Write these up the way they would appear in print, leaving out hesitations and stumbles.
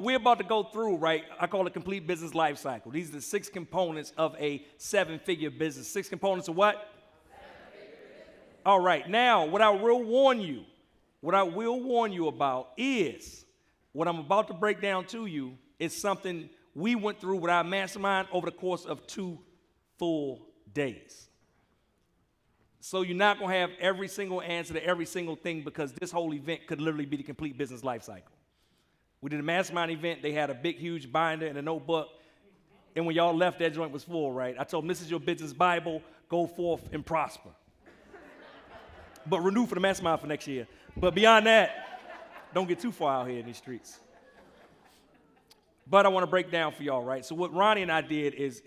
we're about to go through, right? I call it complete business lifecycle. These are the 6 components of a 7-figure business. 6 components of what? 7-figure business. All right. Now, what I will warn you about is what I'm about to break down to you is something we went through with our mastermind over the course of 2 full days. So you're not going to have every single answer to every single thing because this whole event could literally be the complete business life cycle. We did a mastermind event. They had a big, huge binder and a notebook. And when y'all left, that joint was full, right? I told them, this is your business Bible. Go forth and prosper. But renew for the mastermind for next year. But beyond that, don't get too far out here in these streets. But I want to break down for y'all, right? So what Ronnie and I did is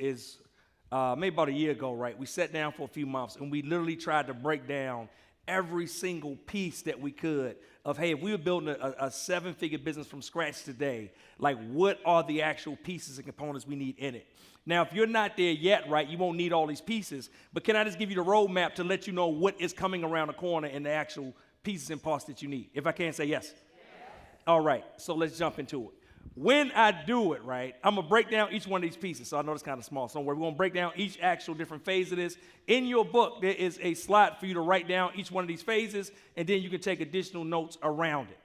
maybe about a year ago, right? We sat down for a few months and we literally tried to break down every single piece that we could of, hey, if we were building a 7-figure business from scratch today, like what are the actual pieces and components we need in it? Now, if you're not there yet, right, you won't need all these pieces, but can I just give you the roadmap to let you know what is coming around the corner and the actual pieces and parts that you need? If I can say yes. Yes. All right, so let's jump into it. When I do it, right, I'm going to break down each one of these pieces. So I know it's kind of small. So we're going to break down each actual different phase of this. In your book, there is a slot for you to write down each one of these phases, and then you can take additional notes around it.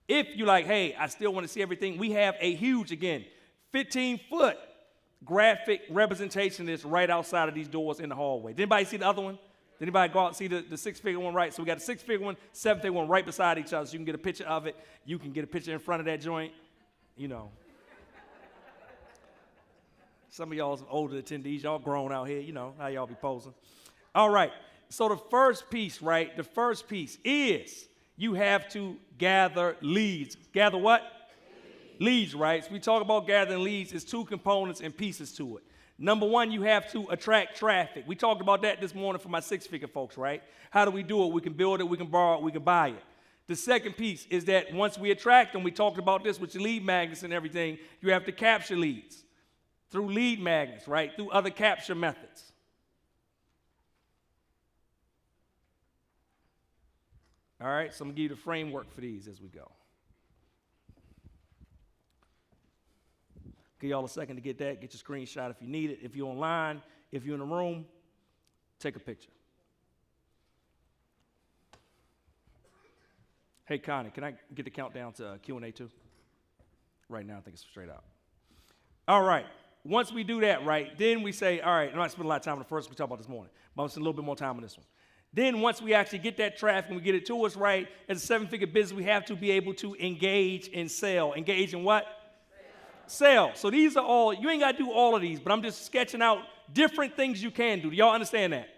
If you're like, hey, I still want to see everything, we have a huge, again, 15-foot graphic representation that's right outside of these doors in the hallway. Did anybody see the other one? Did anybody go out and see the 6-figure one, right? So we got a 6-figure one, 7-figure one right beside each other, so you can get a picture of it. You can get a picture in front of that joint. You know, some of y'all older attendees, y'all grown out here, you know how y'all be posing. All right, so the first piece, right, the first piece is you have to gather leads. Gather what? Leads, right? So we talk about gathering leads. It's 2 components and pieces to it. Number 1, you have to attract traffic. We talked about that this morning for my 6-figure folks, right? How do we do it? We can build it, we can borrow it, we can buy it. The second piece is that once we attract them, we talked about this with your lead magnets and everything, you have to capture leads through lead magnets, right? Through other capture methods. All right, so I'm going to give you the framework for these as we go. Give y'all a second to get that. Get your screenshot if you need it. If you're online, if you're in the room, take a picture. Hey, Connie, can I get the countdown to Q&A too? Right now, I think it's straight out. All right. Once we do that, right, then we say, all right, I'm not spending a lot of time on the first we talked about this morning, but I'm spending a little bit more time on this one. Then once we actually get that traffic and we get it to us, right, as a 7-figure business, we have to be able to engage and sell. Engage in what? Sell. So these are all, you ain't got to do all of these, but I'm just sketching out different things you can do. Do y'all understand that?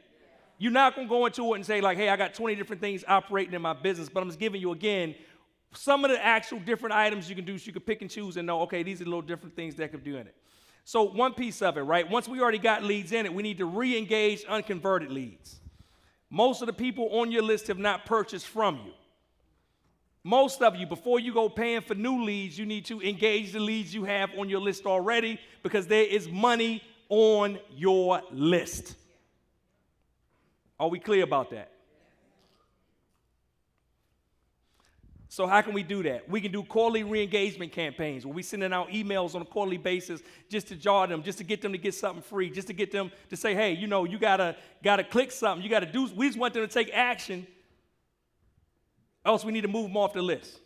You're not going to go into it and say, like, hey, I got 20 different things operating in my business, but I'm just giving you, again, some of the actual different items you can do so you can pick and choose and know, okay, these are the little different things that could do in it. So one piece of it, right, once we already got leads in it, we need to re-engage unconverted leads. Most of the people on your list have not purchased from you. Most of you, before you go paying for new leads, you need to engage the leads you have on your list already because there is money on your list. Are we clear about that? So how can we do that? We can do quarterly re-engagement campaigns where we sending out emails on a quarterly basis just to jar them, just to get them to get something free, just to get them to say, hey, you know, you gotta click something, you gotta do. We just want them to take action, else we need to move them off the list.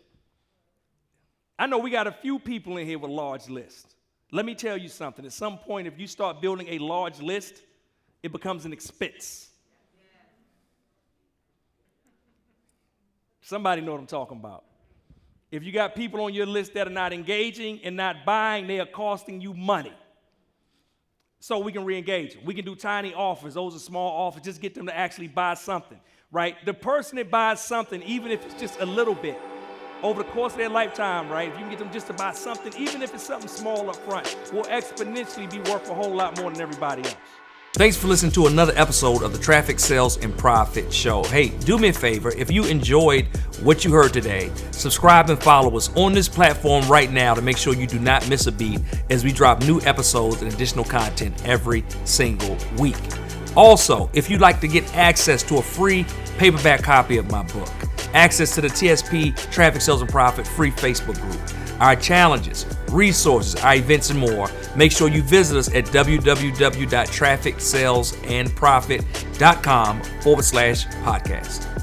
I know we got a few people in here with large lists. Let me tell you something. At some point, if you start building a large list, it becomes an expense. Somebody know what I'm talking about. If you got people on your list that are not engaging and not buying, they are costing you money. So we can re-engage them. We can do tiny offers. Those are small offers. Just get them to actually buy something, right? The person that buys something, even if it's just a little bit, over the course of their lifetime, right? If you can get them just to buy something, even if it's something small up front, will exponentially be worth a whole lot more than everybody else. Thanks for listening to another episode of the Traffic, Sales, and Profit Show. Hey, do me a favor. If you enjoyed what you heard today, subscribe and follow us on this platform right now to make sure you do not miss a beat as we drop new episodes and additional content every single week. Also, if you'd like to get access to a free paperback copy of my book, access to the TSP Traffic Sales and Profit free Facebook group, our challenges, resources, our events, and more. Make sure you visit us at www.trafficsalesandprofit.com/podcast.